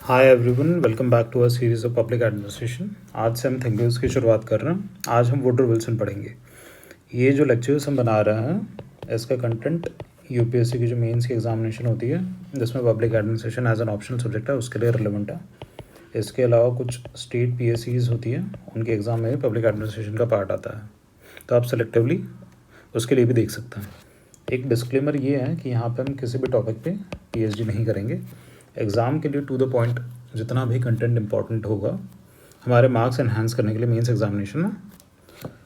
Hi everyone, welcome back to a series of public administration. आज से हम thinkers की शुरुआत कर रहे हैं। आज हम वुडरो विल्सन पढ़ेंगे। ये जो लेक्चर्स हम बना रहे हैं इसका कंटेंट यूपीएससी की जो मेंस की एग्जामिनेशन होती है जिसमें public administration as an optional subject है उसके लिए रिलेवेंट है। इसके अलावा कुछ स्टेट पीएससीज होती है, उनके एग्ज़ाम में भी पब्लिक एडमिनिस्ट्रेशन का पार्ट आता है, तो आप सेलेक्टिवली उसके लिए भी देख सकते हैं। एक डिस्क्लेमर ये है कि यहाँ पे हम किसी भी टॉपिक पे पीएचडी नहीं करेंगे। एग्ज़ाम के लिए टू द पॉइंट जितना भी कंटेंट इंपॉर्टेंट होगा हमारे मार्क्स एनहांस करने के लिए मेंस एग्जामिनेशन में,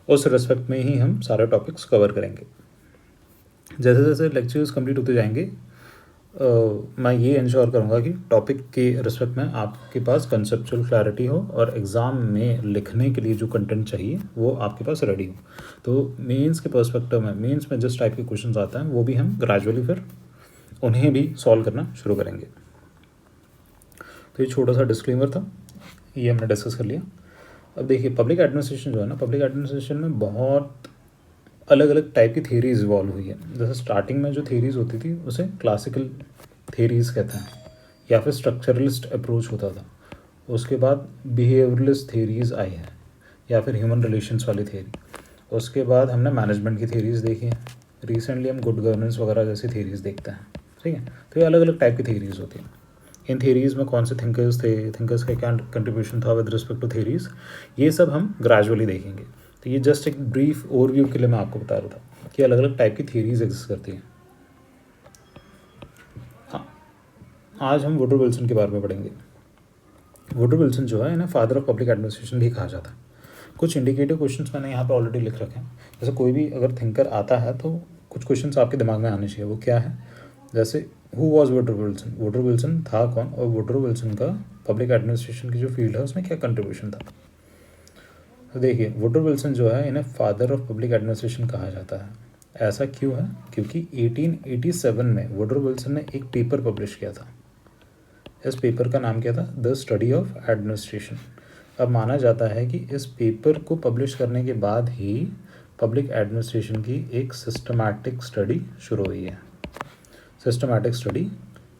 उस रिस्पेक्ट में ही हम सारे टॉपिक्स कवर करेंगे। जैसे जैसे लेक्चर्स कंप्लीट होते जाएंगे मैं ये इंश्योर करूँगा कि टॉपिक के रिस्पेक्ट में आपके पास कंसेप्चुअल क्लैरिटी हो और एग्ज़ाम में लिखने के लिए जो कंटेंट चाहिए वो आपके पास रेडी हो। तो मेंस के पर्सपेक्टिव में, मेंस में जिस टाइप के क्वेश्चंस आते हैं वो भी हम ग्रेजुअली फिर उन्हें भी सॉल्व करना शुरू करेंगे। तो ये छोटा सा डिस्क्लेमर था, ये हमने डिस्कस कर लिया। अब देखिए, पब्लिक एडमिनिस्ट्रेशन जो है ना, पब्लिक एडमिनिस्ट्रेशन में बहुत अलग अलग टाइप की थेरीज इवॉल्व हुई है। जैसे स्टार्टिंग में जो थेरीज होती थी उसे क्लासिकल थेरीज कहते हैं या फिर स्ट्रक्चरलिस्ट अप्रोच होता था। उसके बाद बिहेवियरलिस्ट थेरीज आई है या फिर ह्यूमन रिलेशंस वाली थेरी। उसके बाद हमने मैनेजमेंट की थेरीज देखी हैं। रिसेंटली हम गुड गवर्नेंस वगैरह जैसी थेरीज देखते हैं। ठीक है, तो ये अलग अलग टाइप की थेरीज होती हैं। इन थेरीज़ में कौन से थिंकर्स थे, थिंकर्स का क्या कंट्रीब्यूशन था विद रिस्पेक्ट टू थेरीज़, ये सब हम ग्रेजुअली देखेंगे। तो ये जस्ट एक ब्रीफ ओवरव्यू के लिए मैं आपको बता रहा था कि अलग अलग टाइप की थेरीज एग्जिस्ट करती हैं। हाँ, आज हम वुडरो विल्सन के बारे में पढ़ेंगे। वुडरो विल्सन जो है इन्हें फादर ऑफ पब्लिक एडमिनिस्ट्रेशन भी कहा जाता है। कुछ इंडिकेटिव क्वेश्चंस मैंने यहाँ पे ऑलरेडी लिख रखे हैं। जैसे कोई भी अगर थिंकर आता है तो कुछ क्वेश्चंस आपके दिमाग में आने चाहिए। वो क्या है? जैसे who was Woodrow Wilson, Woodrow Wilson था कौन, और वुडरो विल्सन का पब्लिक एडमिनिस्ट्रेशन की जो फील्ड है उसमें क्या कंट्रीब्यूशन था। तो देखिए, वुडरो विल्सन जो है इन्हें फादर ऑफ पब्लिक एडमिनिस्ट्रेशन कहा जाता है। ऐसा क्यों है? क्योंकि 1887 में वुडरो विल्सन ने एक पेपर पब्लिश किया था। इस पेपर का नाम क्या था? The study of administration. अब माना जाता है कि इस पेपर को पब्लिश करने के बाद ही पब्लिक एडमिनिस्ट्रेशन की एक सिस्टमैटिक स्टडी शुरू हुई है। सिस्टमैटिक स्टडी,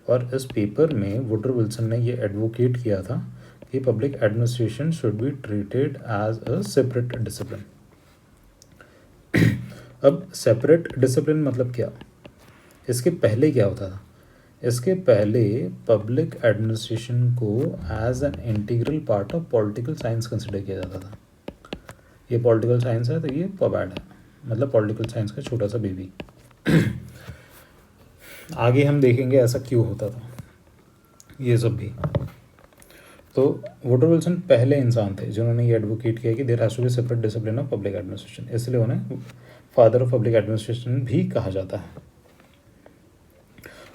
और इस पेपर में वुडरो विल्सन ने ये एडवोकेट किया था कि public administration should be treated as a separate discipline. अब सेपरेट डिसिप्लिन मतलब क्या? इसके पहले क्या होता था? इसके पहले पब्लिक एडमिनिस्ट्रेशन को as an integral part of political science consider किया जाता था। ये पॉलिटिकल साइंस है तो ये पबैड है, मतलब पॉलिटिकल साइंस का छोटा सा बेबी। आगे हम देखेंगे ऐसा क्यों होता था ये सब भी। तो वुडरो विल्सन पहले इंसान थे जिन्होंने ये एडवोकेट किया कि there has to be separate discipline of public administration, इसलिए उन्हें फादर ऑफ पब्लिक एडमिनिस्ट्रेशन भी कहा जाता है।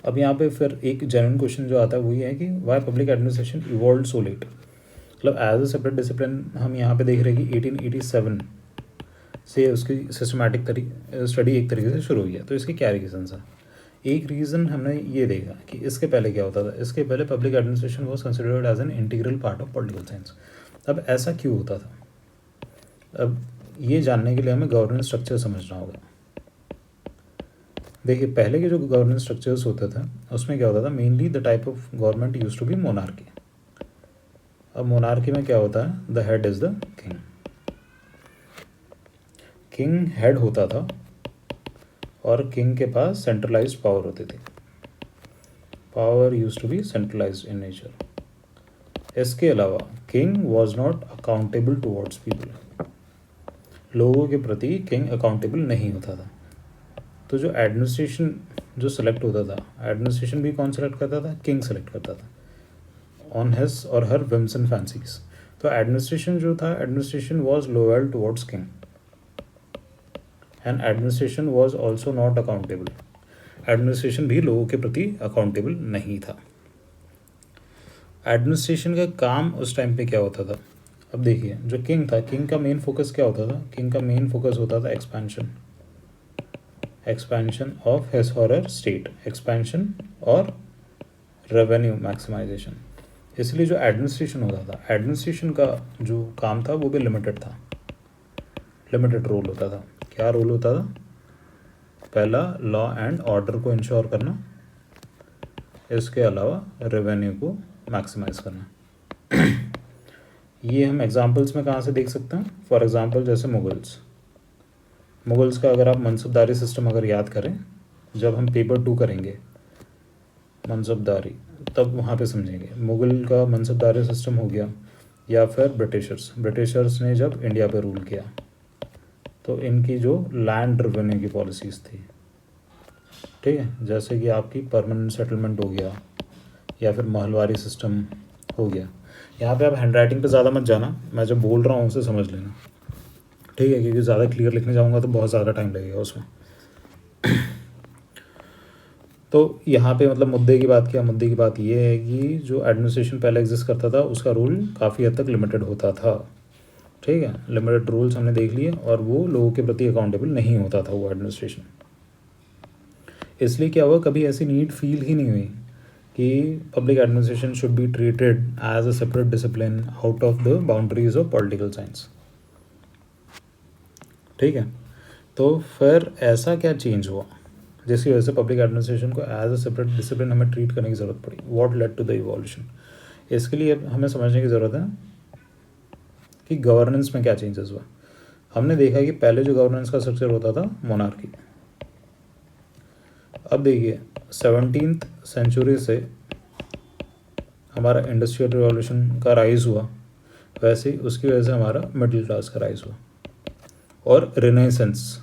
अब यहाँ पे फिर एक जेन्युइन क्वेश्चन जो आता है वो ये है कि why public administration evolve so late. मतलब एज अ सेपरेट डिसिप्लिन हम यहाँ पे देख रहे हैं कि 1887 से उसकी सिस्टमैटिक स्टडी एक तरीके से शुरू हुई है। तो इसके क्या रीजन्स हैं? एक रीज़न हमने ये देखा कि इसके पहले क्या होता था। इसके पहले public administration was considered as an integral part of political science. अब ऐसा क्यों होता था? अब ये जानने के लिए हमें गवर्नेंस स्ट्रक्चर समझना होगा। देखिए, पहले के जो गवर्नेंस स्ट्रक्चर्स होते थे उसमें क्या होता था, mainly the type of government use to be monarchy. अब मोनार्की में क्या होता है? The head is the king. King head होता था और किंग के पास सेंट्रलाइज्ड पावर होती थी। Power use to be centralised in nature. इसके अलावा king was not accountable towards people. लोगों के प्रति किंग अकाउंटेबल नहीं होता था। तो जो एडमिनिस्ट्रेशन जो सेलेक्ट होता था, एडमिनिस्ट्रेशन भी कौन सेलेक्ट करता था? किंग सेलेक्ट करता था ऑन हिज और हर विम्स एंड फैंसीज। तो एडमिनिस्ट्रेशन जो था, administration was loyal towards king and administration was also not accountable. Administration भी लोगों के प्रति अकाउंटेबल नहीं था। एडमिनिस्ट्रेशन का काम उस टाइम पे क्या होता था? अब देखिए, जो किंग था, किंग का मेन फोकस क्या होता था? किंग का मेन फोकस होता था एक्सपेंशन ऑफ हिज और हर स्टेट, एक्सपेंशन और रेवेन्यू मैक्सिमाइजेशन। इसलिए जो एडमिनिस्ट्रेशन होता था, एडमिनिस्ट्रेशन का जो काम था वो भी लिमिटेड था, लिमिटेड रोल होता था। क्या रोल होता था? पहला, लॉ एंड ऑर्डर को इंश्योर करना। इसके अलावा रेवेन्यू को मैक्सिमाइज करना। ये हम एग्जांपल्स में कहाँ से देख सकते हैं? फॉर एग्जांपल जैसे मुगल्स का अगर आप मनसबदारी सिस्टम अगर याद करें, जब हम पेपर 2 करेंगे मनसबदारी, तब वहाँ पे समझेंगे मुगल का मनसबदारी सिस्टम हो गया, या फिर ब्रिटिशर्स ने जब इंडिया पे रूल किया तो इनकी जो लैंड रेवेन्यू की पॉलिसीज़ थी, ठीक है, जैसे कि आपकी परमानेंट सेटलमेंट हो गया या फिर महलवारी सिस्टम हो गया। यहाँ पे आप हैंड राइटिंग पे ज़्यादा मत जाना, मैं जब बोल रहा हूँ उसे समझ लेना, ठीक है, क्योंकि ज़्यादा क्लियर लिखने जाऊँगा तो बहुत ज़्यादा टाइम लगेगा उसमें। तो यहाँ पे मतलब मुद्दे की बात ये है कि जो एडमिनिस्ट्रेशन पहले एग्जिस्ट करता था उसका रूल काफ़ी हद तक लिमिटेड होता था, ठीक है, लिमिटेड रूल्स हमने देख लिए, और वो लोगों के प्रति अकाउंटेबल नहीं होता था वो एडमिनिस्ट्रेशन। इसलिए क्या हुआ, कभी ऐसी नीड फील ही नहीं हुई कि public administration should be treated as a separate discipline out of the boundaries of political science, ठीक है। तो फिर ऐसा क्या चेंज हुआ जिसकी वजह से पब्लिक एडमिनिस्ट्रेशन को एज अ सेपरेट डिसिप्लिन हमें ट्रीट करने की ज़रूरत पड़ी? What led to the evolution? इसके लिए हमें समझने की ज़रूरत है कि गवर्नेंस में क्या चेंजेस हुआ। हमने देखा कि पहले जो गवर्नेंस का स्ट्रक्चर होता था मोनार्की, अब देखिए 17th सेंचुरी से हमारा इंडस्ट्रियल रिवॉल्यूशन का राइज हुआ, वैसे ही उसकी वजह से हमारा मिडिल क्लास का राइज हुआ, और रिनेसेंस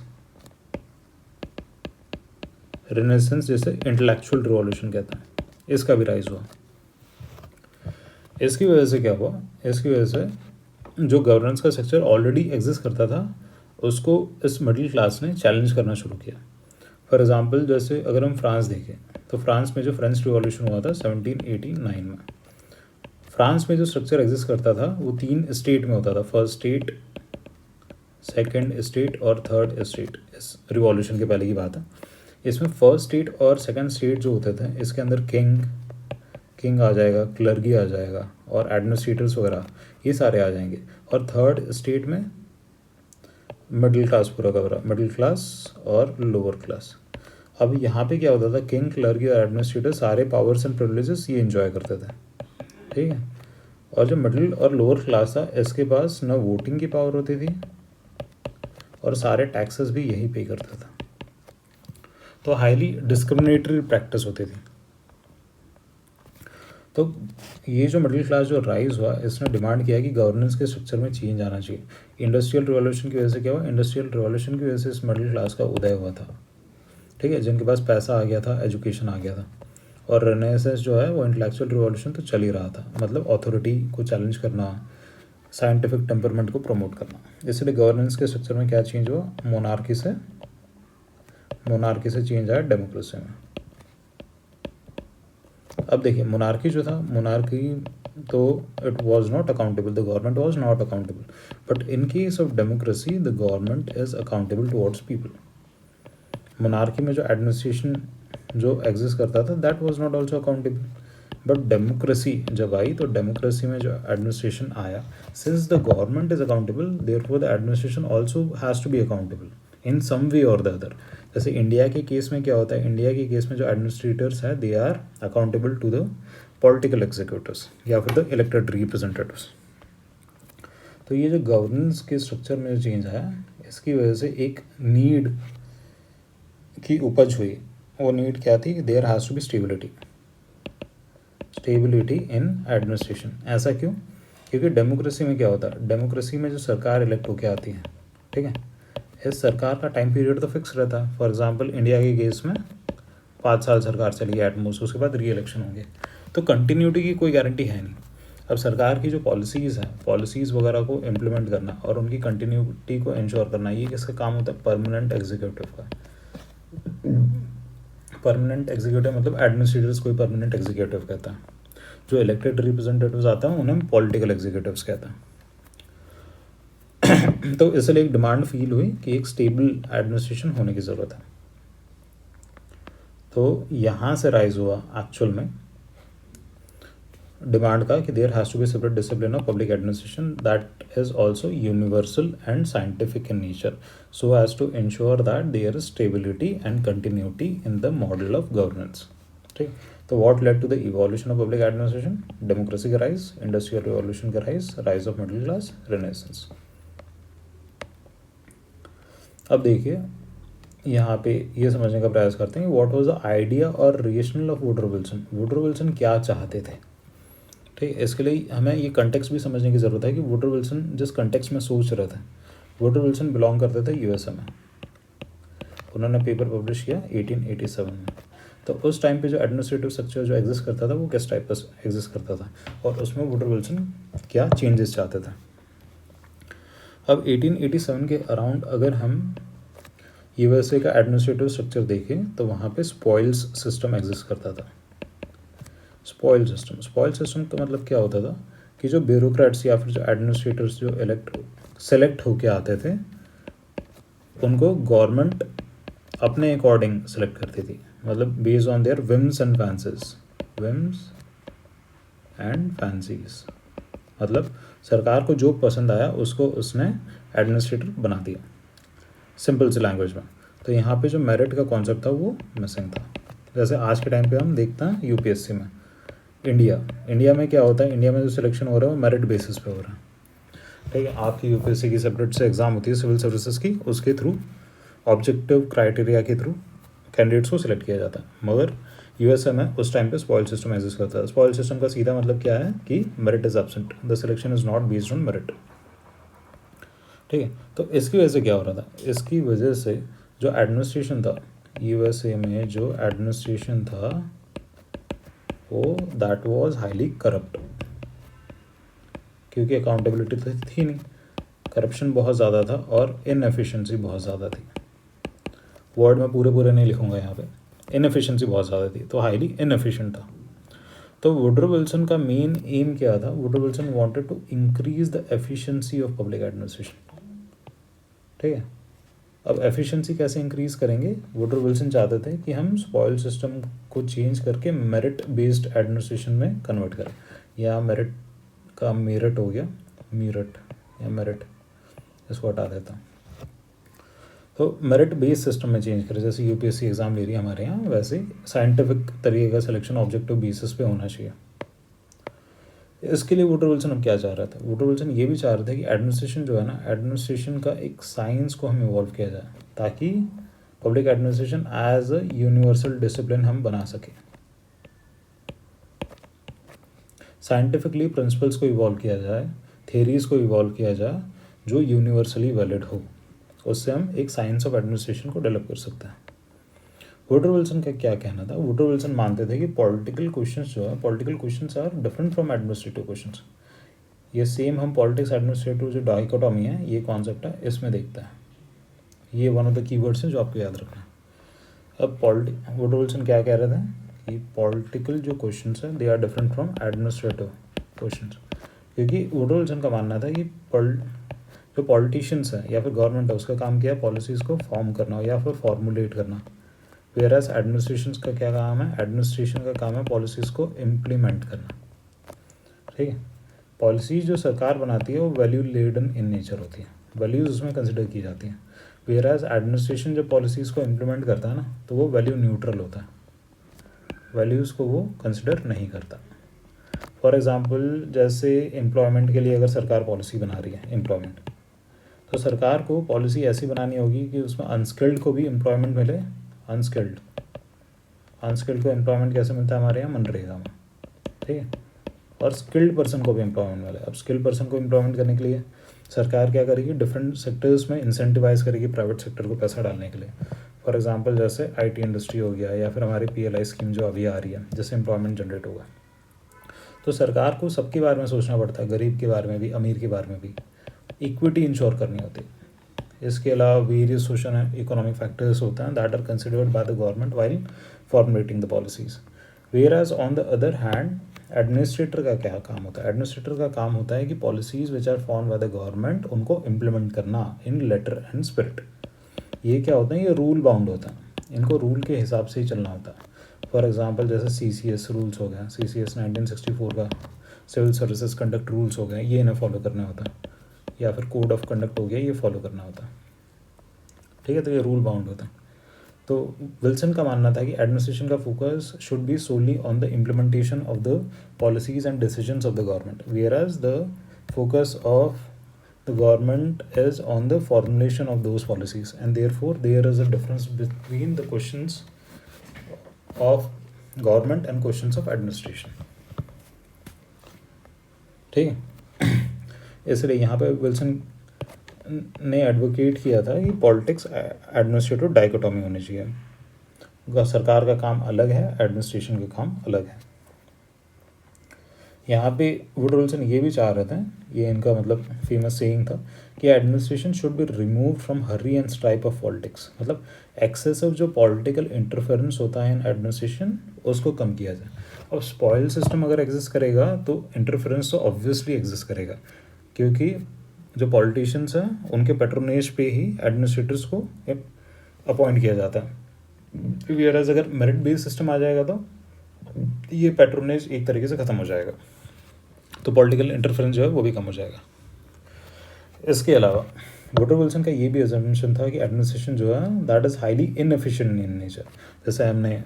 जैसे इंटेलेक्चुअल रिवॉल्यूशन कहते हैं, इसका भी राइज हुआ। इसकी वजह से क्या हुआ, इसकी वजह से जो गवर्नेंस का स्ट्रक्चर ऑलरेडी एग्जिस्ट करता था उसको इस मिडिल क्लास ने चैलेंज करना शुरू किया। फॉर एग्जांपल जैसे अगर हम फ्रांस देखें तो फ्रांस में जो फ्रेंच रिवॉल्यूशन हुआ था 1789 में, फ्रांस में जो स्ट्रक्चर एग्जिस्ट करता था वो 3 स्टेट में होता था, फर्स्ट स्टेट, सेकंड स्टेट और थर्ड स्टेट। इस रिवॉल्यूशन के पहले की बात है। इसमें फर्स्ट स्टेट और सेकंड स्टेट जो होते थे इसके अंदर किंग आ जाएगा, क्लर्गी आ जाएगा, और एडमिनिस्ट्रेटर्स वगैरह ये सारे आ जाएंगे, और थर्ड स्टेट में मिडिल क्लास पूरा का पूरा, मिडिल क्लास और लोअर क्लास। अब यहाँ पे क्या होता था, किंग, क्लर्गी और एडमिनिस्ट्रेटर सारे पावर्स एंड प्रिविलेजेस ये एंजॉय करते थे, ठीक है। और जो मिडिल और लोअर क्लास था इसके पास न वोटिंग की पावर होती थी और सारे टैक्सेस भी यही पे करता था, तो हाईली डिस्क्रिमिनेटरी प्रैक्टिस होती थी। तो ये जो मिडिल क्लास जो राइज हुआ इसने डिमांड किया कि गवर्नेंस के स्ट्रक्चर में चेंज आना चाहिए। इंडस्ट्रियल रिवॉल्यूशन की वजह से क्या हुआ, इंडस्ट्रियल रिवॉल्यूशन की वजह से इस मिडिल क्लास का उदय हुआ था, ठीक है, जिनके पास पैसा आ गया था, एजुकेशन आ गया था। और रेनेसेंस जो है वो इंटेलेक्चुअल रिवॉल्यूशन तो चल ही रहा था, मतलब अथॉरिटी को चैलेंज करना, साइंटिफिक टेम्परमेंट को प्रमोट करना। इसलिए गवर्नेंस के स्ट्रक्चर में क्या चेंज हुआ, मोनार्की से चेंज आया डेमोक्रेसी में। अब देखिए मोनार्की जो था, मोनार्की तो it was not accountable, the government was not accountable, but in case of democracy the government is accountable towards people. Monarchy में जो एडमिनिस्ट्रेशन जो एग्जिस्ट करता था that was not also accountable, but democracy जब आई तो democracy में जो एडमिनिस्ट्रेशन आया, since the government is accountable therefore the administration also has to be accountable in some way और द अदर। जैसे इंडिया के केस में क्या होता है, इंडिया के केस में जो एडमिनिस्ट्रेटर्स है they are accountable to the political executives या फिर द इलेक्टेड रिप्रेजेंटेटिव्स। तो ये जो गवर्नेंस के स्ट्रक्चर में चेंज आया इसकी वजह से एक नीड की उपज हुई। वो नीड क्या थी, there has to be stability in administration. ऐसा क्यों, क्योंकि डेमोक्रेसी में क्या होता है, डेमोक्रेसी में जो सरकार इलेक्ट होकर आती है, ठीक है, इस सरकार का टाइम पीरियड तो फिक्स रहता है। फॉर एग्जांपल इंडिया के केस में 5 साल सरकार चली एट मोस्ट, उसके बाद री इलेक्शन होंगे, तो कंटिन्यूटी की कोई गारंटी है नहीं। अब सरकार की जो पॉलिसीज़ हैं, पॉलिसीज़ वगैरह को इम्प्लीमेंट करना और उनकी कंटिन्यूटी को इंश्योर करना, ये किसका काम होता है, परमानेंट एग्जीक्यूटिव का। परमानेंट एग्जीक्यूटिव मतलब एडमिनिस्ट्रेटर्स को परमानेंट एग्जीक्यूटिव कहता है, जो इलेक्टेड रिप्रेजेंटेटिव्स आते हैं उन्हें पॉलिटिकल एग्जीक्यूटिव्स कहता है। तो इसलिए एक डिमांड फील हुई कि एक स्टेबल एडमिनिस्ट्रेशन होने की ज़रूरत है। तो यहाँ से राइज हुआ एक्चुअल में डिमांड का कि there has to be separate discipline of public administration that is also universal and scientific in nature, so as to ensure that there is stability and continuity in the model of governance, ठीक। तो what led to the evolution of public administration? Democracy का rise, industrial revolution का rise of middle class, renaissance. अब देखिए यहाँ पे ये समझने का प्रयास करते हैं व्हाट वाज द आइडिया और rational of Woodrow Wilson. Woodrow Wilson क्या चाहते थे? ठीक है, इसके लिए हमें ये कंटेक्स्ट भी समझने की ज़रूरत है कि वुडरो विल्सन जिस कंटेक्स्ट में सोच रहे थे, वुडरो विल्सन बिलोंग करते थे यूएसए में। उन्होंने पेपर पब्लिश किया 1887 में। तो उस टाइम पे जो एडमिनिस्ट्रेटिव स्ट्रक्चर जो एग्जिस्ट करता था वो किस टाइप का एग्जिस्ट करता था, और उसमें वुडरो विल्सन क्या चेंजेस चाहते थे। अब 1887 के अराउंड अगर हम यूएसए का एडमिनिस्ट्रेटिव स्ट्रक्चर देखें तो वहाँ पे स्पॉइल्स सिस्टम एग्जिस्ट करता था। स्पॉइल सिस्टम का मतलब क्या होता था कि जो ब्यूरोक्रेट्स या फिर जो एडमिनिस्ट्रेटर्स जो सेलेक्ट होके आते थे उनको गवर्नमेंट अपने अकॉर्डिंग सेलेक्ट करती थी, मतलब based on their whims and fancies. मतलब सरकार को जो पसंद आया उसको उसने एडमिनिस्ट्रेटर बना दिया, सिंपल सी लैंग्वेज में। तो यहाँ पे जो मेरिट का कॉन्सेप्ट था वो मिसिंग था। जैसे आज के टाइम पे हम देखते हैं यूपीएससी में, इंडिया में क्या होता है, इंडिया में जो सिलेक्शन हो रहा है वो मेरिट बेसिस पे हो रहा है। ठीक है, आपकी यूपीएससी की सेपरेट से एग्ज़ाम होती है सिविल सर्विसेज की, उसके थ्रू ऑब्जेक्टिव क्राइटेरिया के थ्रू कैंडिडेट्स को सिलेक्ट किया जाता है। मगर यूएसए में उस टाइम पे स्पॉइल सिस्टम एग्जिस्ट करता है। स्पॉइल सिस्टम का सीधा मतलब क्या है कि merit is absent, the selection is not based on merit. ठीक है, तो इसकी वजह से क्या हो रहा था, इसकी वजह से जो एडमिनिस्ट्रेशन था यूएसए में, जो एडमिनिस्ट्रेशन था वो दैट वाज हाईली करप्ट, क्योंकि अकाउंटेबिलिटी तो थी नहीं, करप्शन बहुत ज़्यादा था और इनएफिशिएंसी बहुत ज़्यादा थी। वर्ड में पूरे नहीं लिखूंगा यहाँ पे, इनएफिशिएंसी बहुत ज़्यादा थी, तो हाईली इनएफिशिएंट था। तो वुडरो विल्सन का मेन एम क्या था? Woodrow Wilson wanted to increase the efficiency of public administration. ठीक है, अब एफिशिएंसी कैसे इंक्रीज करेंगे? वुडरो विल्सन चाहते थे कि हम स्पॉइल सिस्टम को चेंज करके मेरिट बेस्ड एडमिनिस्ट्रेशन में कन्वर्ट करें, या मेरिट का मेरिट हो गया, मीरट या मेरिट, इसको हटा देता हूँ। तो मेरिट बेस्ड सिस्टम में चेंज करें, जैसे यूपीएससी एग्ज़ाम ले रही है हमारे यहाँ, वैसे साइंटिफिक तरीके का सिलेक्शन ऑब्जेक्टिव बेसिस पे होना चाहिए। इसके लिए वुडरो विल्सन अब क्या चाह रहा था? वुडरो विल्सन ये भी चाह रहे थे कि एडमिनिस्ट्रेशन जो है ना, एडमिनिस्ट्रेशन का एक साइंस को हम इवॉल्व किया जाए, ताकि public administration as a universal discipline हम बना सकें। साइंटिफिकली प्रिंसिपल्स को इवॉल्व किया जाए, थेरीज़ को इवॉल्व किया जाए जो यूनिवर्सली वैलिड हो, उससे हम एक साइंस ऑफ एडमिनिस्ट्रेशन को डेवलप कर सकते हैं। वुडरो विल्सन का क्या कहना था? वुडरो विल्सन मानते थे कि पॉलिटिकल क्वेश्चंस जो है, political questions are different from administrative questions. ये सेम हम पॉलिटिक्स एडमिनिस्ट्रेटिव जो डाइकोटॉमी है, ये कॉन्सेप्ट है, इसमें देखते हैं। ये वन ऑफ द कीवर्ड्स हैं जो आपको याद रखना है। अब वुडरो विल्सन क्या कह रहे थे कि पॉलिटिकल जो क्वेश्चंस हैं they are different from administrative questions, क्योंकि वुडरो विल्सन का मानना था कि जो पॉलिटिशियंस है या फिर गवर्नमेंट है, उसका काम क्या है? पॉलिसीज़ को फॉर्म करना या फिर फॉर्मुलेट करना। वेयरएज एडमिनिस्ट्रेशन का क्या काम है? एडमिनिस्ट्रेशन का काम है पॉलिसीज़ को इम्प्लीमेंट करना। ठीक है, पॉलिसीज़ जो सरकार बनाती है वो वैल्यू लेडन इन नेचर होती है, वैल्यूज़ उसमें कंसिडर की जाती हैं। वेयरएज एडमिनिस्ट्रेशन जब पॉलिसीज़ को इम्प्लीमेंट करता है ना, तो वो वैल्यू न्यूट्रल होता है, वैल्यूज़ को वो कंसिडर नहीं करता। फॉर एग्ज़ाम्पल, जैसे एम्प्लॉयमेंट के लिए अगर सरकार पॉलिसी बना रही है एम्प्लॉयमेंट, तो सरकार को पॉलिसी ऐसी बनानी होगी कि उसमें अनस्किल्ड को भी एम्प्लॉयमेंट मिले। अनस्किल्ड को एम्प्लॉयमेंट कैसे मिलता है? हमारे यहाँ मनरेगा में। ठीक है, और स्किल्ड पर्सन को भी एम्प्लॉयमेंट मिले। अब स्किल्ड पर्सन को एम्प्लॉयमेंट करने के लिए सरकार क्या करेगी? डिफरेंट सेक्टर्स में इंसेंटिवाइज करेगी प्राइवेट सेक्टर को पैसा डालने के लिए। फॉर एग्जांपल, जैसे आईटी इंडस्ट्री हो गया, या फिर हमारी पीएलआई स्कीम जो अभी आ रही है, जिससे एम्प्लॉयमेंट जनरेट होगा। तो सरकार को सबके बारे में सोचना पड़ता है, गरीब के बारे में भी, अमीर के बारे में भी। इक्विटी इंश्योर करनी होती है। इसके अलावा various social and economic factors होते हैं that are considered by the government while formulating the policies. Whereas on the other hand, administrator का क्या काम होता है? एडमिनिस्ट्रेटर का काम होता है कि policies which are form by the government, उनको इम्प्लीमेंट करना इन लेटर एंड स्पिरिट। ये क्या होता है? ये रूल बाउंड होता है, इनको रूल के हिसाब से ही चलना होता है। फॉर एग्जांपल, जैसे सीसीएस रूल्स हो गया, सीसीएस 1964 का सिविल सर्विसेज कंडक्ट रूल्स हो गए, ये इन्हें फॉलो करना होता है। या फिर कोड ऑफ कंडक्ट हो गया, ये फॉलो करना होता है। ठीक है, तो ये रूल बाउंड होता है। तो विल्सन का मानना था कि एडमिनिस्ट्रेशन का focus should be solely on the implementation of the policies and decisions of the government, where as the focus of the government is on the formulation of those policies, and therefore there is a difference between the questions of government and questions of administration. ठीक है, इसलिए यहाँ पे Wilson ने advocate किया था कि politics administrative dichotomy होनी चाहिए, सरकार का काम अलग है, एडमिनिस्ट्रेशन का काम अलग है। यहाँ पे वुडरो विल्सन ये भी चाह रहे थे, ये इनका मतलब फेमस सेइंग था कि administration should be remove from Hari and stripe of politics, मतलब एक्सेसिव जो पॉलिटिकल इंटरफेरेंस होता है इन एडमिनिस्ट्रेशन उसको कम किया जाए। अब स्पॉइल सिस्टम अगर एग्जिस्ट करेगा तो इंटरफेरेंस तो ऑब्वियसली एग्जिस्ट करेगा, क्योंकि जो पॉलिटिशियंस हैं उनके पेट्रोनेज पे ही एडमिनिस्ट्रेटर्स को अपॉइंट किया जाता है। वेयरएज अगर मेरिट बेस्ड सिस्टम आ जाएगा तो ये पेट्रोनेज एक तरीके से ख़त्म हो जाएगा, तो पॉलिटिकल इंटरफेरेंस जो है वो भी कम हो जाएगा। इसके अलावा वुडरो विल्सन का ये भी अजम्पशन था कि एडमिनिस्ट्रेशन जो है that is highly inefficient in nature. जैसे हमने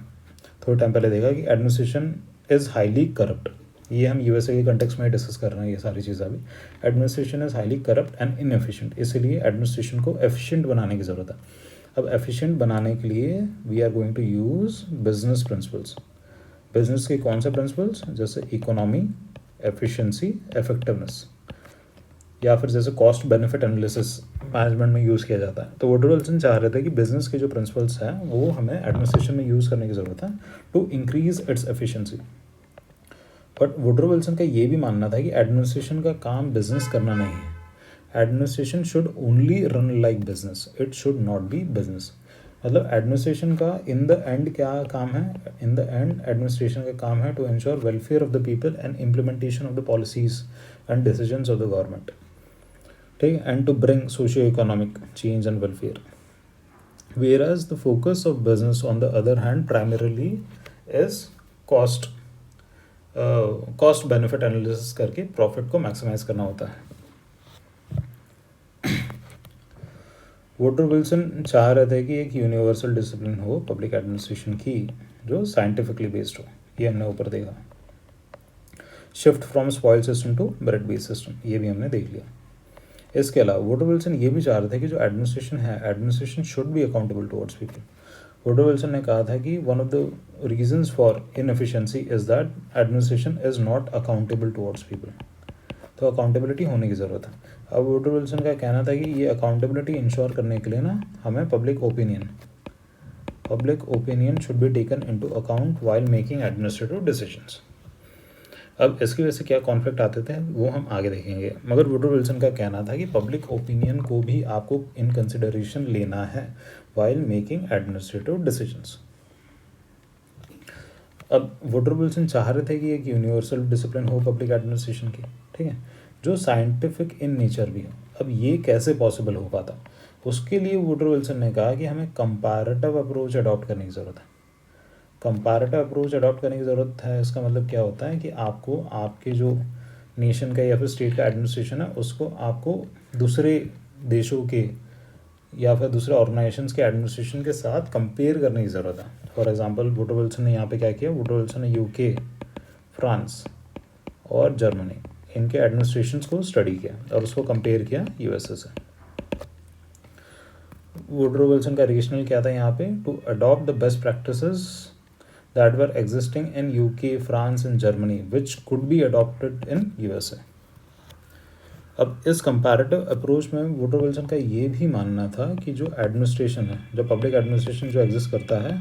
थोड़े टाइम पहले देखा कि एडमिनिस्ट्रेशन इज़ हाईली करप्ट, ये हम यूएसए के कंटेक्स्ट में डिस्कस कर रहे हैं ये सारी चीज़ें अभी। Administration is highly corrupt and inefficient, इसलिए एडमिनिस्ट्रेशन को एफिशिएंट बनाने की ज़रूरत है। अब एफिशिएंट बनाने के लिए we are going to use business principles. Business के कौन से प्रिंसिपल्स, जैसे इकोनॉमी, एफिशिएंसी, इफेक्टिवनेस, या फिर जैसे कॉस्ट बेनिफिट एनालिसिस मैनेजमेंट में यूज़ किया जाता है। तो वुडरो विल्सन चाह रहे थे कि बिजनेस के जो प्रिंसिपल्स हैं वो हमें एडमिनिस्ट्रेशन में यूज़ करने की ज़रूरत है to increase its efficiency. But Woodrow Wilson का ये भी मानना था कि एडमिनिस्ट्रेशन का काम बिजनेस करना नहीं है, administration should only run like business, it should not be business. मतलब एडमिनिस्ट्रेशन का इन द एंड क्या काम है, इन द एंड एडमिनिस्ट्रेशन का काम है to ensure welfare of the people and implementation of the policies and decisions of the government, ठीक है, and to bring socio economic change and welfare. Where as the focus of business on the other hand primarily is cost benefit analysis करके profit को maximise करना होता है। Woodrow Wilson चाह रहे थे कि एक यूनिवर्सल डिसिप्लिन हो पब्लिक एडमिनिस्ट्रेशन की जो साइंटिफिकली बेस्ड हो, ये हमने ऊपर देखा। Shift from spoil system to merit based system, ये भी हमने देख लिया। इसके अलावा वुडरो विल्सन ये भी चाह रहे थे कि जो एडमिनिस्ट्रेशन है, administration should be accountable towards people. Woodrow Wilson ने कहा था कि one of the reasons for inefficiency is that administration is not accountable towards people, तो अकाउंटेबिलिटी होने की ज़रूरत है। अब वुडरो विल्सन का कहना था कि ये अकाउंटेबिलिटी इंश्योर करने के लिए ना हमें public opinion should be taken into account while making administrative decisions. अब इसकी वजह से क्या कॉन्फ्लिक्ट आते थे वो हम आगे देखेंगे, मगर वुडरो विल्सन का कहना था कि पब्लिक ओपिनियन को भी आपको इन कंसिडरेशन लेना है व्हाइल मेकिंग एडमिनिस्ट्रेटिव डिसीजंस। अब वुडरो विल्सन चाह रहे थे कि एक यूनिवर्सल डिसिप्लिन हो पब्लिक एडमिनिस्ट्रेशन की, ठीक है, जो साइंटिफिक इन नेचर भी हो। अब ये कैसे पॉसिबल हो पाता, उसके लिए वुडरो विल्सन ने कहा कि हमें कंपैरेटिव अप्रोच अडॉप्ट करने की ज़रूरत है। कंपैरेटिव अप्रोच अडॉप्ट करने की ज़रूरत है, इसका मतलब क्या होता है कि आपको आपके जो नेशन का या फिर स्टेट का एडमिनिस्ट्रेशन है उसको आपको दूसरे देशों के या फिर दूसरे ऑर्गेनाइजेशंस के एडमिनिस्ट्रेशन के साथ कंपेयर करने की ज़रूरत है। फॉर एग्जांपल वुडरो विल्सन ने यहाँ पे क्या किया, वुडरो विल्सन ने यूके, फ्रांस और जर्मनी इनके एडमिनिस्ट्रेशंस को स्टडी किया और उसको कंपेयर किया यूएसए से। वुडरो विल्सन का रेशनल क्या था यहाँ पे, to adopt the best practices that were existing in UK, France and Germany which could be adopted in USA. अब इस कंपैरेटिव अप्रोच में वुडरो विल्सन का ये भी मानना था कि जो एडमिनिस्ट्रेशन है, जो पब्लिक एडमिनिस्ट्रेशन जो एग्जिस्ट करता है,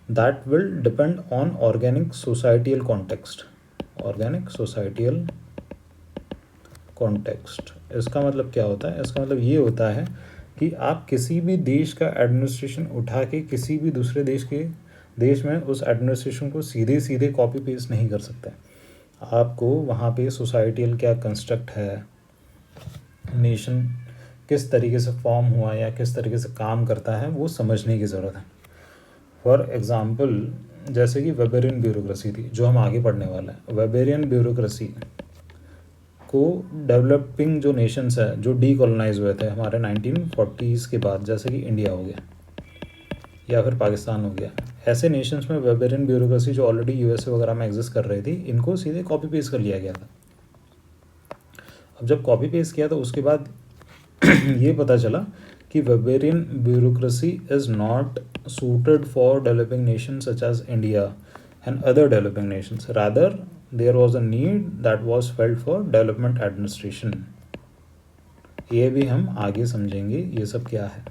that will depend on organic societal context. Organic societal context, इसका मतलब क्या होता है, इसका मतलब ये होता है कि आप किसी भी देश का एडमिनिस्ट्रेशन उठा के किसी भी दूसरे देश में उस एडमिनिस्ट्रेशन को सीधे सीधे कॉपी पेस्ट नहीं कर सकते। आपको वहाँ पे सोसाइटियल क्या कंस्ट्रक्ट है, नेशन किस तरीके से फॉर्म हुआ या किस तरीके से काम करता है, वो समझने की ज़रूरत है। फॉर एग्ज़ाम्पल जैसे कि वेबेरियन ब्यूरोक्रेसी थी जो हम आगे पढ़ने वाला है। वेबेरियन ब्यूरोक्रेसी को डेवलपिंग जो नेशंस है जो डीकोलोनाइज हुए थे हमारे 1940s के बाद, जैसे कि इंडिया हो गया, या फिर पाकिस्तान हो गया, ऐसे नेशंस में वेबेरियन ब्यूरोक्रेसी जो ऑलरेडी यूएसए वगैरह में एग्जिस्ट कर रही थी, इनको सीधे कॉपी पेस्ट कर लिया गया था। अब जब कॉपी पेस्ट किया तो उसके बाद ये पता चला कि Weberian bureaucracy is not suited for developing nations such as India and other developing nations. Rather, there was a need that was felt for development administration. ये भी हम आगे समझेंगे ये सब क्या है।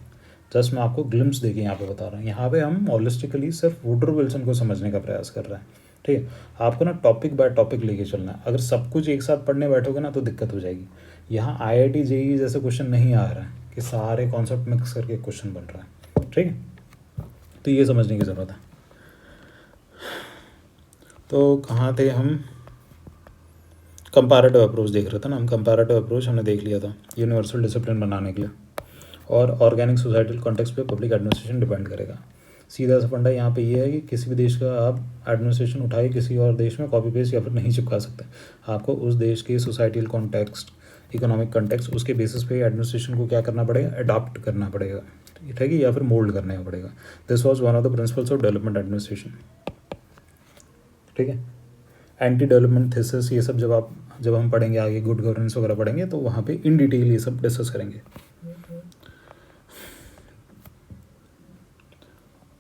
जस्ट मैं आपको ग्लिम्स देके यहाँ पे बता रहा हूँ। यहाँ पे हम हॉलिस्टिकली सिर्फ वुडरो विल्सन को समझने का प्रयास कर रहे हैं, ठीक है। आपको ना टॉपिक बाय टॉपिक लेके चलना है। अगर सब कुछ एक साथ पढ़ने बैठोगे ना तो दिक्कत हो जाएगी। यहाँ IIT JEE जैसे क्वेश्चन नहीं आ रहा है कि सारे कॉन्सेप्ट मिक्स करके क्वेश्चन बन रहा है, ठीक है। तो ये समझने की ज़रूरत है। तो कहाँ थे हम? कंपैरेटिव अप्रोच देख रहे थे ना हम। कंपैरेटिव अप्रोच हमने देख लिया था यूनिवर्सल डिसिप्लिन बनाने के लिए, और ऑर्गेनिक सोसाइटल कॉन्टेक्स्ट पे पब्लिक एडमिनिस्ट्रेशन डिपेंड करेगा। सीधा सा फंडा यहाँ पे ये है कि किसी भी देश का आप एडमिनिस्ट्रेशन उठाए किसी और देश में कॉपी पेस्ट या फिर नहीं चिपका सकते। आपको उस देश के सोसाइटल कॉन्टेक्स्ट, इकोनॉमिक कॉन्टेक्स्ट, उसके बेसिस पे एडमिनिस्ट्रेशन को क्या करना पड़ेगा, अडॉप्ट करना पड़ेगा, ठीक है, या फिर मोल्ड करना पड़ेगा। This was one of the principles of development administration, ठीक है। एंटी डेवलपमेंट थीसिस ये सब जब हम पढ़ेंगे आगे, गुड गवर्नेंस वगैरह पढ़ेंगे तो वहाँ पे इन डिटेल ये सब डिस्कस करेंगे।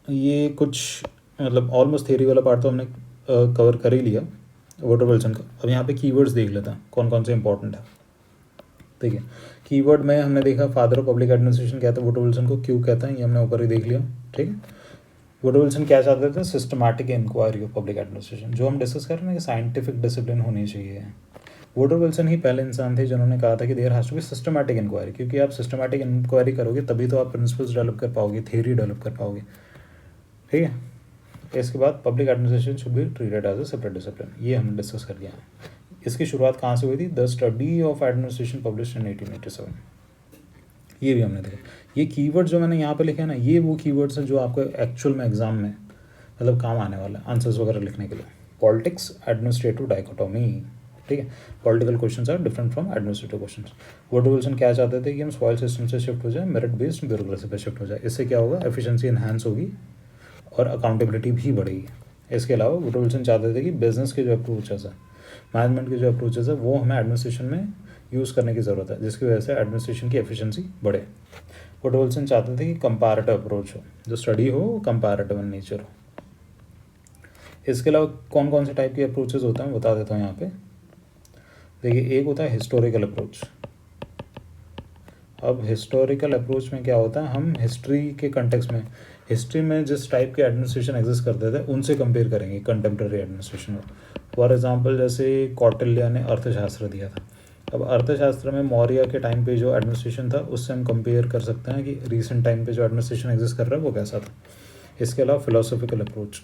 ये कुछ मतलब ऑलमोस्ट थियरी वाला पार्ट तो हमने कवर कर ही लिया वुडरो विल्सन का। अब यहाँ पे कीवर्ड्स देख लेते हैं कौन कौन से इंपॉर्टेंट है, ठीक है। कीवर्ड में हमने देखा फादर ऑफ पब्लिक एडमिनिस्ट्रेशन कहते हैं वुडरो विल्सन को, क्यों कहते हैं ये हमने ऊपर ही देख लिया, ठीक है। वुडरो विल्सन क्या चाहते थे? Systematic inquiry of public administration, जो हम डिस्कस कर रहे हैं कि साइंटिफिक डिसिप्लिन होनी चाहिए। वुडरो विल्सन ही पहले इंसान थे जिन्होंने कहा था कि there has to be systematic inquiry, क्योंकि आप सिस्टमैटिक इंक्वायरी करोगे तभी तो आप प्रिंसिपल्स डेवलप कर पाओगे, थ्योरी डेवलप कर पाओगे, ठीक है। इसके बाद public administration should be treated as a separate discipline, ये हमने डिस्कस कर लिया है। इसकी शुरुआत कहाँ से हुई थी? The study of administration published in 1887, ये भी हमने देखा। ये कीवर्ड जो मैंने यहाँ पे लिखे हैं ना, ये वो कीवर्ड्स हैं जो आपको एक्चुअल में एग्जाम में मतलब काम आने वाला है आंसर्स वगैरह लिखने के लिए। पॉलिटिक्स एडमिनिस्ट्रेटिव डाइकोटोमी, ठीक है। Political questions are different from administrative questions. Woodrow Wilson क्या चाहते थे कि हम सॉइल सिस्टम से शिफ्ट हो जाए, मेरिट बेस्ड ब्यूरोक्रेसी पे शिफ्ट हो जाए। इससे क्या होगा? एफिशिएंसी इन्हांस होगी और अकाउंटेबिलिटी भी बढ़ेगी। इसके अलावा वुडरो विल्सन चाहते थे कि बिजनेस के जो अप्रोचेस है, मैनेजमेंट के जो अप्रोचेस है, वो हमें एडमिनिस्ट्रेशन में यूज़ करने की ज़रूरत है, जिसकी वजह से एडमिनिस्ट्रेशन की एफिशिएंसी बढ़े। वुडरो विल्सन चाहते थे कि कंपैरेटिव अप्रोच हो, जो स्टडी हो कंपैरेटिव इन नेचर हो। इसके अलावा कौन कौन से टाइप के अप्रोचेस होते हैं बता देता हूँ यहाँ पे। देखिए, एक होता है हिस्टोरिकल अप्रोच। अब हिस्टोरिकल अप्रोच में क्या होता है, हम हिस्ट्री के कंटेक्स्ट में, हिस्ट्री में जिस टाइप के एडमिनिस्ट्रेशन एग्जिस्ट करते थे उनसे कंपेयर करेंगे कंटेम्प्रेरी एडमिनिस्ट्रेशन में। फॉर एग्जांपल जैसे कौटिल्य ने अर्थशास्त्र दिया था। अब अर्थशास्त्र में मौर्य के टाइम पे जो एडमिनिस्ट्रेशन था उससे हम कंपेयर कर सकते हैं कि रिसेंट टाइम पे जो एडमिनिस्ट्रेशन एग्जिस्ट कर रहा है वो कैसा था। इसके अलावा फिलोसॉफिकल अप्रोच,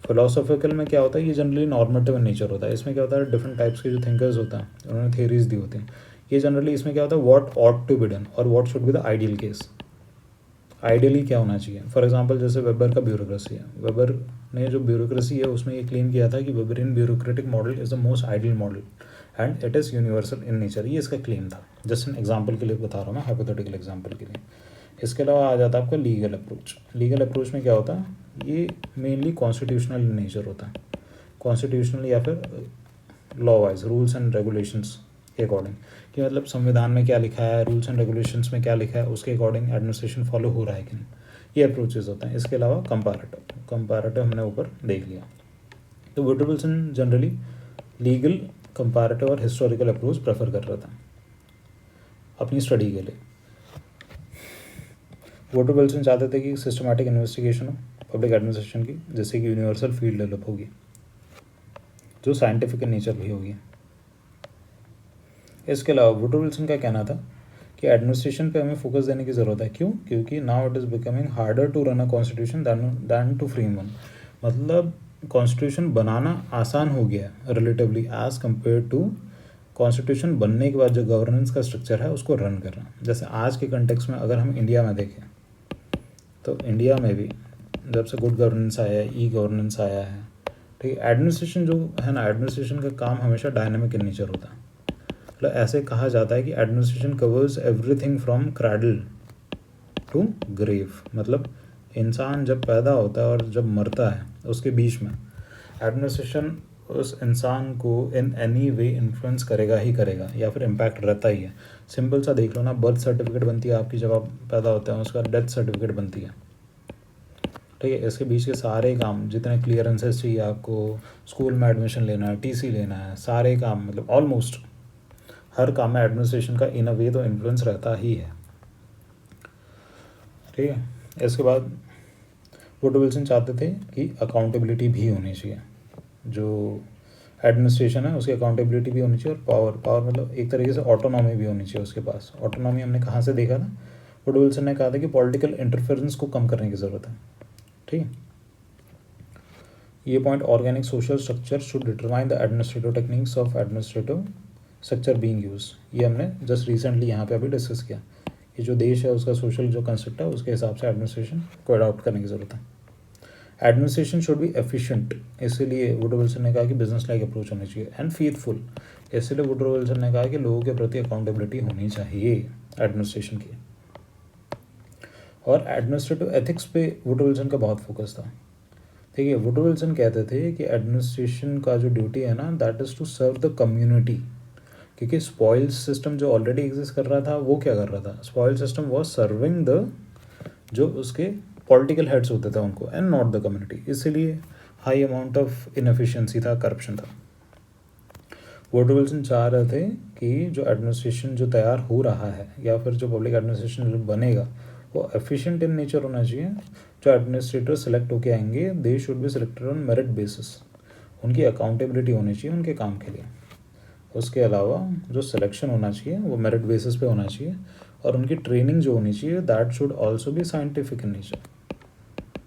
फिलोसॉफिकल में क्या होता है, ये जनरली नॉर्मेटिव इन नेचर होता है। इसमें क्या होता है, डिफरेंट टाइप्स के जो थिंकर्स होते हैं उन्होंने थियरीज दी होती हैं। ये जनरली इसमें क्या होता है, what ought to be done और what should be the ideal case. Ideally क्या होना चाहिए। फॉर एग्जांपल जैसे वेबर का ब्यूरोक्रेसी है, वेबर ने जो ब्यूरोक्रेसी है उसमें ये क्लेम किया था कि Weberian bureaucratic model is the most ideal model and it is universal in nature. ये इसका क्लेम था। जस्ट एन एग्जाम्पल के लिए बता रहा हूँ मैं, हाइपोथेटिकल एग्जाम्पल के लिए। इसके अलावा आ जाता है आपका लीगल अप्रोच। लीगल अप्रोच में क्या होता है, ये मेनली कॉन्स्टिट्यूशनल इन नेचर होता है। कॉन्स्टिट्यूशनल या फिर law wise, rules and regulations के अकॉर्डिंग, कि मतलब संविधान में क्या लिखा है, रूल्स एंड रेगुलेशंस में क्या लिखा है, उसके अकॉर्डिंग एडमिनिस्ट्रेशन फॉलो हो रहा है कि नहीं, ये अप्रोचेज होते हैं। इसके अलावा कंपैरेटिव हमने ऊपर देख लिया। तो Woodrow Wilson generally legal, comparative और हिस्टोरिकल अप्रोच प्रेफर कर रहा था अपनी स्टडी के लिए। वुडरो विल्सन चाहते थे कि सिस्टमैटिक इन्वेस्टिगेशन हो पब्लिक एडमिनिस्ट्रेशन की, जिससे कि यूनिवर्सल फील्ड डेवलप होगी जो साइंटिफिक इन नेचर भी होगी। इसके अलावा वुडरो विल्सन का कहना था कि एडमिनिस्ट्रेशन पे हमें फोकस देने की ज़रूरत है। क्यों? क्योंकि now it is becoming harder to run a constitution than to frame one. मतलब कॉन्स्टिट्यूशन बनाना आसान हो गया है relatively as compare to constitution बनने के बाद जो गवर्नेंस का स्ट्रक्चर है उसको रन करना। जैसे आज के कंटेक्स्ट में अगर हम इंडिया में देखें तो इंडिया में भी जब से गुड गवर्नेंस आया है, ई गवर्नेंस आया है, ठीक है, एडमिनिस्ट्रेशन जो है ना, एडमिनिस्ट्रेशन का काम हमेशा डायनामिक इन नेचर होता है। मतलब ऐसे कहा जाता है कि administration covers everything from cradle to grave, मतलब इंसान जब पैदा होता है और जब मरता है उसके बीच में एडमिनिस्ट्रेशन उस इंसान को इन एनी वे इन्फ्लुएंस करेगा ही करेगा, या फिर इम्पैक्ट रहता ही है। सिंपल सा देख लो ना, बर्थ सर्टिफिकेट बनती है आपकी जब आप पैदा होते हैं, उसका डेथ सर्टिफिकेट बनती है, ठीक है। इसके बीच के सारे काम, जितने क्लियरेंसेस चाहिए आपको, स्कूल में एडमिशन लेना है, टीसी लेना है, सारे काम, मतलब ऑलमोस्ट हर काम में एडमिनिस्ट्रेशन का इन अ वे तो इन्फ्लुएंस रहता ही है, ठीक है। इसके बाद वुडरो विल्सन चाहते थे कि अकाउंटेबिलिटी भी होनी चाहिए, जो एडमिनिस्ट्रेशन है उसकी अकाउंटेबिलिटी भी होनी चाहिए, और पावर मतलब एक तरीके से ऑटोनॉमी भी होनी चाहिए उसके पास। ऑटोनॉमी हमने कहाँ से देखा था, वुडरो विल्सन ने कहा था कि पॉलिटिकल इंटरफेरेंस को कम करने की ज़रूरत है, ठीक है। ये point, organic social structure should determine the administrative techniques of administrative structure being use. ये हमने जस्ट रिसेंटली यहाँ पे अभी डिस्कस किया कि जो देश है उसका सोशल जो कंसेप्ट है उसके हिसाब से एडमिनिस्ट्रेशन को अडॉप्ट करने की ज़रूरत है। एडमिनिस्ट्रेशन शुड बी एफिशिएंट, इसीलिए वुडरो विल्सन ने कहा कि बिजनेस लाइक अप्रोच होनी चाहिए, एंड फेथफुल, इसलिए वुडरो विल्सन ने कहा कि लोगों के प्रति अकाउंटेबिलिटी होनी चाहिए एडमिनिस्ट्रेशन की। और एडमिनिस्ट्रेटिव एथिक्स पे वुडरो विल्सन का बहुत फोकस था, ठीक है। वुडरो विल्सन कहते थे कि एडमिनिस्ट्रेशन का जो ड्यूटी है ना, that is to serve the community, क्योंकि स्पॉइल सिस्टम जो ऑलरेडी एग्जिस्ट कर रहा था वो क्या कर रहा था, spoil system was serving the जो उसके पॉलिटिकल हेड्स होते थे उनको, एंड नॉट द कम्युनिटी, इसीलिए हाई अमाउंट ऑफ इनएफिशिएंसी था, करप्शन था। वुडरो विल्सन चाह रहे थे कि जो एडमिनिस्ट्रेशन जो तैयार हो रहा है या फिर जो पब्लिक एडमिनिस्ट्रेशन जो बनेगा वो एफिशिएंट इन नेचर होना चाहिए। जो एडमिनिस्ट्रेटर सेलेक्ट होके आएंगे they should be selected on merit basis, उनकी अकाउंटेबिलिटी होनी चाहिए उनके काम के लिए। उसके अलावा जो सिलेक्शन होना चाहिए वो मेरिट बेसिस पे होना चाहिए, और उनकी ट्रेनिंग जो होनी चाहिए that should also be scientific in nature,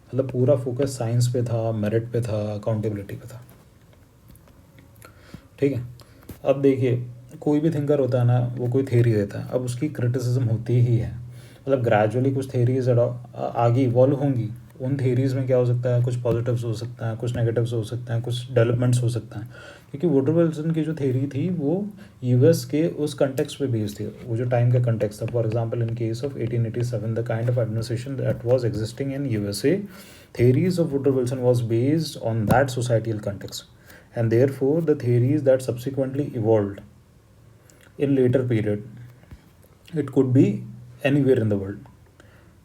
मतलब पूरा फोकस साइंस पे था, मेरिट पे था, अकाउंटेबिलिटी पे था, ठीक है। अब देखिए, कोई भी थिंकर होता है ना, वो कोई थेरी देता है, अब उसकी क्रिटिसिज्म होती ही है, मतलब ग्रेजुअली कुछ थेरीज आगे इवॉल्व होंगी। उन थेरीज़ में क्या हो सकता है, कुछ पॉजिटिव्स हो सकता है, कुछ नेगेटिव्स हो सकते हैं, कुछ डेवलपमेंट्स हो सकता है, क्योंकि वुडरो विल्सन की जो थेरी थी वो यूएस के उस कंटेक्स्ट पे बेस्ड थी, वो जो टाइम का कंटेक्स्ट था। For example in case of 1887 the kind of administration that was existing in USA, theories of Woodrow Wilson was based on that societal context, and therefore the theories that subsequently evolved in later period, it could be anywhere in the world,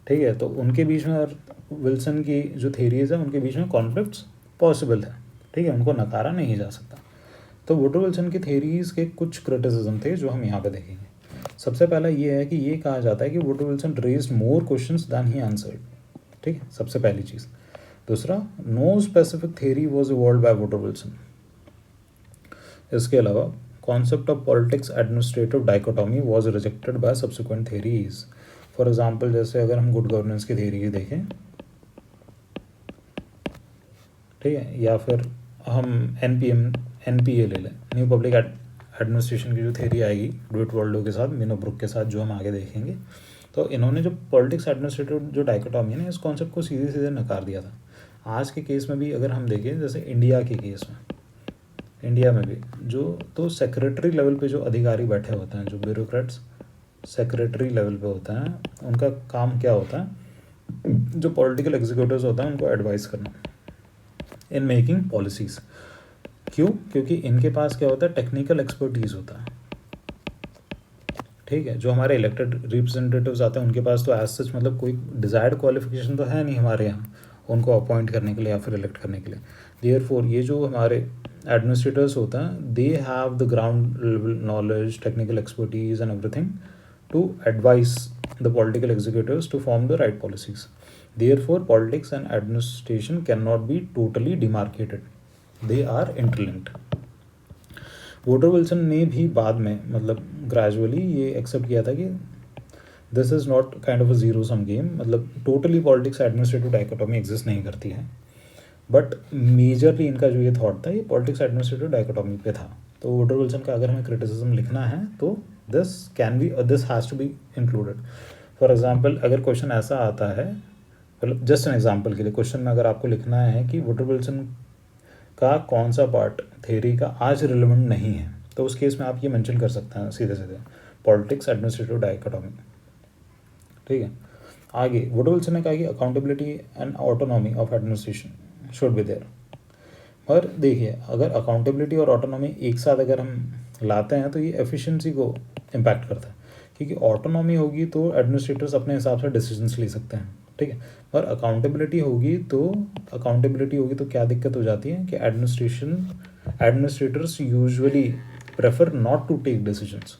ठीक है। तो उनके बीच में और Wilson की जो theories है उनके बीच में कॉन्फ्लिक्ट्स पॉसिबल है, ठीक है, उनको नकारा नहीं जा सकता। तो वुडरो विल्सन की थेरीज के कुछ क्रिटिसिज्म थे जो हम यहाँ पे देखेंगे। सबसे पहला ये है कि ये कहा जाता है कि Woodrow Wilson raised more questions than ही आंसर्ड, ठीक है, सबसे पहली चीज़। दूसरा, no specific theory was evolve by Woodrow Wilson. इसके अलावा concept of politics administrative dichotomy was rejected by subsequent theories. For example, जैसे अगर हम गुड गवर्नेंस की थेरी देखें, ठीक है, या फिर हम एनपीए ले लें, न्यू पब्लिक एडमिनिस्ट्रेशन की जो थेरी आएगी ड्यूट वर्ल्डो के साथ, मिनो ब्रुक के साथ, जो हम आगे देखेंगे, तो इन्होंने जो पॉलिटिक्स एडमिनिस्ट्रेटिव जो डाइकोटॉमी है ना, इस कॉन्सेप्ट को सीधे सीधे नकार दिया था। आज के केस में भी अगर हम देखें, जैसे इंडिया के केस में, इंडिया में भी जो तो सेक्रेटरी लेवल पे जो अधिकारी बैठे होते हैं, जो ब्यूरोक्रेट्स सेक्रेटरी लेवल पे होते हैं, उनका काम क्या होता है, जो पॉलिटिकल एग्जीक्यूटिव्स होते हैं उनको एडवाइस करना इन मेकिंग पॉलिसीज़। क्यों? क्योंकि इनके पास क्या होता है, टेक्निकल एक्सपर्टीज़ होता है, ठीक है। जो हमारे इलेक्टेड रिप्रेजेंटेटिव्स आते हैं उनके पास तो एज सच मतलब कोई डिज़ायर्ड क्वालिफिकेशन तो है नहीं हमारे यहाँ उनको अपॉइंट करने के लिए या फिर इलेक्ट करने के लिए। देयरफॉर ये जो हमारे एडमिनिस्ट्रेटर्स होता है, they have the ground level knowledge, technical expertise and everything to advice the political executives to form the right policies. Therefore politics and administration can not be totally demarcated, they are interlinked. Woodrow Wilson ने भी बाद में मतलब gradually ये accept किया था कि this is not kind of a zero sum game, मतलब totally politics administrative dichotomy exist नहीं करती है, बट मेजरली इनका जो ये थॉट था ये पॉलिटिक्स एडमिनिस्ट्रेटिव डाइकोटॉमी पे था। तो वुडरो विल्सन का अगर हमें क्रिटिसिज्म लिखना है तो this has to be included. For example, अगर क्वेश्चन ऐसा आता है, मतलब जस्ट एन एग्जाम्पल के लिए क्वेश्चन में अगर आपको लिखना है कि वुडरो विल्सन का कौन सा पार्ट थेरी का आज रिलेवेंट नहीं है, तो उस केस में आप ये मेंशन कर सकते हैं सीधे सीधे, पॉलिटिक्स एडमिनिस्ट्रेटिव डाइकोटॉमी, ठीक है। आगे वुडरो विल्सन ने कहा कि accountability and autonomy of administration should be there. और देखिए, अगर अकाउंटेबिलिटी और ऑटोनॉमी एक साथ अगर हम लाते हैं तो ये एफिशिएंसी को इम्पैक्ट करता है, क्योंकि ऑटोनॉमी होगी तो एडमिनिस्ट्रेटर्स अपने हिसाब से डिसीजंस ले सकते हैं, ठीक है। और अकाउंटेबिलिटी होगी तो क्या दिक्कत हो जाती है कि administrators usually prefer not to take decisions,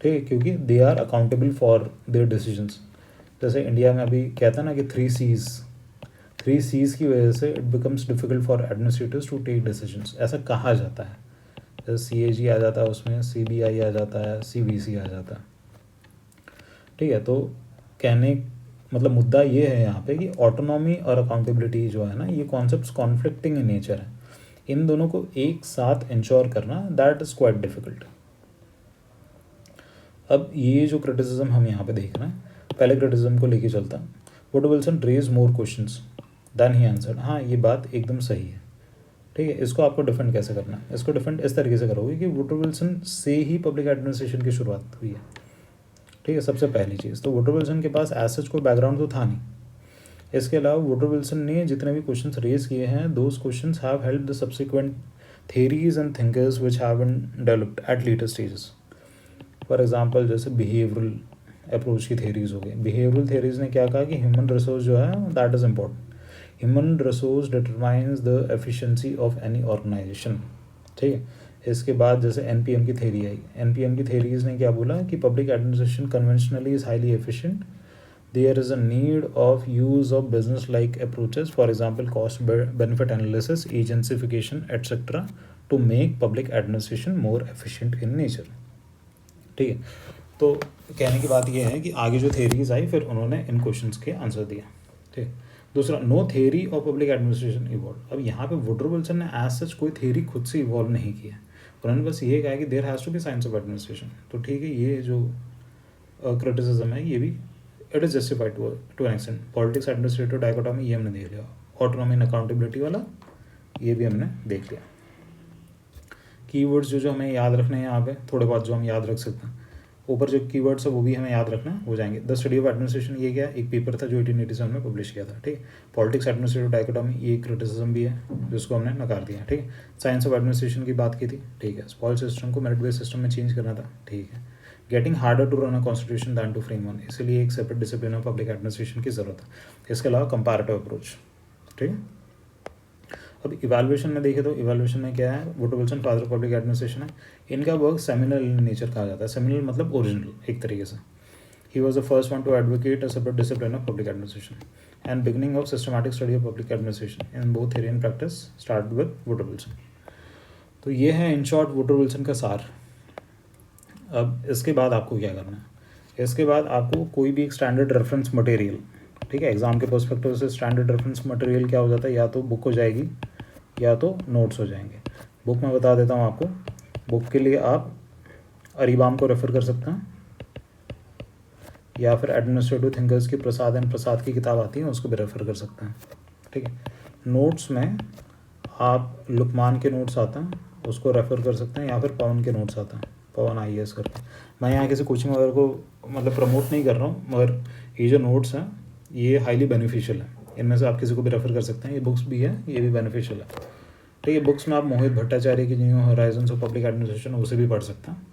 ठीक है, क्योंकि they are accountable for their decisions. जैसे इंडिया में अभी कहता है ना कि थ्री सीज़ की वजह से it becomes difficult for administrators to take decisions, ऐसा कहा जाता है। जैसे CAG आ जाता है, उसमें CBI आ जाता है, CBC आ जाता है, ठीक है। तो कहने मतलब मुद्दा ये है यहाँ पे कि ऑटोनॉमी और अकाउंटेबिलिटी जो है ना, ये कॉन्सेप्ट्स कॉन्फ्लिक्टिंग इन नेचर है। इन दोनों को एक साथ इंश्योर करना दैट इज़ क्वाइट डिफिकल्ट। अब ये जो क्रिटिसिज्म हम यहाँ पे देख रहे हैं, पहले क्रिटिसिज्म को लेके चलता है। Woodrow Wilson raise more questions than he answered. हाँ, ये बात एकदम सही है, ठीक है। इसको आपको डिफेंड कैसे करना है? इसको डिफेंड इस तरीके से करोगे कि वुडरो विल्सन से ही पब्लिक एडमिनिस्ट्रेशन की शुरुआत हुई है, ठीक है। सबसे पहली चीज़ तो वुडरो विल्सन के पास एज सच कोई बैकग्राउंड तो था नहीं। इसके अलावा वुडरो विल्सन ने जितने भी क्वेश्चंस रेज किए हैं, those questions have helped the subsequent theories and thinkers which have been developed at later stages. For example, जैसे बिहेवियरल अप्रोच की थेरीज हो गई। बिहेवियरल थेरीज ने क्या कहा कि ह्यूमन रिसोर्स जो है that is important. Human resource determines the efficiency of any organization, ठीक है। इसके बाद जैसे NPM की थेरी आई। NPM की थेरीज ने क्या बोला कि public administration conventionally is highly efficient, there is a need of use of business like approaches, for example cost benefit analysis, agencification etcetera, to make public administration more efficient in nature, ठीक है। तो कहने की बात यह है कि आगे जो थेरीज आई फिर उन्होंने इन क्वेश्चंस के आंसर दिए, ठीक। दूसरा, no theory of public administration evolve. अब यहाँ पे वुडरो विल्सन ने एज सच कोई थेरी खुद से इवॉल्व नहीं की है, उन्होंने बस ये कहा कि there has to be science of administration. तो ठीक है, ये जो क्रिटिसिज्म है ये भी it is justified to an extent. Politics administrative dichotomy ये हमने देख लिया, ऑटोनॉमी एंड अकाउंटेबिलिटी वाला ये भी हमने देख लिया। कीवर्ड्स जो हमें याद रखने हैं यहाँ पे, थोड़े बहुत जो हम याद रख सकते हैं, ऊपर जो कीवर्ड्स है वो भी हमें याद रखना हो जाएंगे। द स्टडी ऑफ एडमिनिस्ट्रेशन ये क्या, एक पेपर था जो 1887 में पब्लिश किया था, ठीक। पॉलिटिक्स एडमिनिस्ट्रेटिव डायकोटॉमी ये क्रिटिसिज्म भी है जिसको हमने नकार दिया, ठीक है। साइंस ऑफ एडमिनिस्ट्रेशन की बात की थी, ठीक है। स्पॉइल सिस्टम को मेरिट बेस्ड सिस्टम में चेंज करना था, ठीक है। Getting harder to run a constitution than to frame one, इसलिए एक separate discipline of public administration की जरूरत है। इसके अलावा कंपैरेटिव अप्रोच, ठीक है। अब इवैल्यूएशन में देखें तो इवैल्यूएशन में क्या है, Woodrow Wilson father of public administration है। इनका वर्क सेमिनल इन नेचर कहा जाता है। सेमिनल मतलब ओरिजिनल एक तरीके से। He was the first one two advocate a separate discipline of public administration and beginning of systematic study of public administration in both theory and practice start with Woodrow Wilson. तो ये है in short Woodrow Wilson का सार। अब इसके बाद आपको क्या करना है, इसके बाद आपको कोई भी एक स्टैंडर्ड रेफरेंस मटेरियल, ठीक है, एग्जाम के पर्सपेक्टिव से स्टैंडर्ड रेफरेंस मटेरियल क्या हो जाता है, या तो बुक हो जाएगी या तो नोट्स हो जाएंगे। बुक मैं बता देता हूँ आपको। बुक के लिए आप अरीबाम को रेफ़र कर सकते हैं, या फिर एडमिनिस्ट्रेटिव थिंकर्स की प्रसाद एंड प्रसाद की किताब आती है उसको भी रेफ़र कर सकते हैं, ठीक है। नोट्स में आप लुकमान के नोट्स आते हैं उसको रेफ़र कर सकते हैं, या फिर पवन के नोट्स आते हैं, पवन IAS करके। मैं यहाँ किसी कोचिंग वगैरह को मतलब प्रमोट नहीं कर रहा हूँ, मगर ये जो नोट्स हैं ये हाईली बेनिफिशियल है। इनमें से आप किसी को भी रेफ़र कर सकते हैं, ये बुक्स भी है, ये भी बेनिफिशियल है, ठीक है। बुक्स में आप मोहित भट्टाचार्य की new Horizons of public administration उसे भी पढ़ सकते हैं।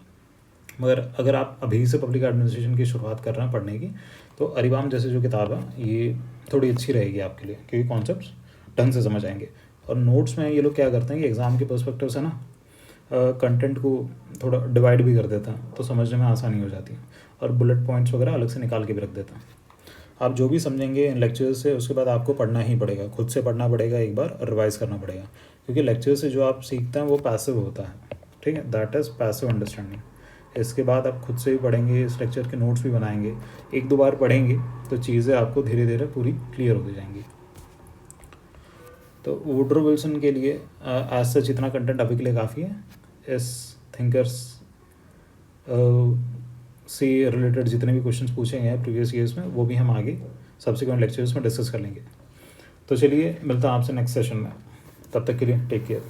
मगर अगर आप अभी से पब्लिक एडमिनिस्ट्रेशन की शुरुआत कर रहे हैं पढ़ने की, तो अरीबाम जैसे जो किताब है ये थोड़ी अच्छी रहेगी आपके लिए, क्योंकि कॉन्सेप्ट्स ढंग से समझ आएंगे। और नोट्स में ये लोग क्या करते हैं कि एग्ज़ाम के पर्सपेक्टिव से ना कंटेंट को थोड़ा डिवाइड भी कर देता है, तो समझने में आसानी हो जाती है, और बुलेट पॉइंट्स वगैरह अलग से निकाल के भी रख देता है। आप जो भी समझेंगे इन लेक्चर्स से उसके बाद आपको पढ़ना ही पड़ेगा, खुद से पढ़ना पड़ेगा एक बार, और रिवाइज़ करना पड़ेगा, क्योंकि लेक्चर से जो आप सीखते हैं वो पैसिव होता है, ठीक है, दैट इज़ पैसिव अंडरस्टैंडिंग। इसके बाद आप खुद से भी पढ़ेंगे, इस लेक्चर के नोट्स भी बनाएंगे, एक दो बार पढ़ेंगे तो चीज़ें आपको धीरे धीरे पूरी क्लियर होती जाएंगी। तो वुडरो विल्सन के लिए एज सच इतना कंटेंट अभी के लिए काफ़ी है। इस थिंकर्स से रिलेटेड जितने भी क्वेश्चंस पूछे गए हैं प्रीवियस ईयर्स में, वो भी हम आगे सब्सिक्वेंट लेक्चर्स में डिस्कस कर लेंगे। तो चलिए मिलता है आपसे नेक्स्ट सेशन में, तब तक के लिए टेक केयर।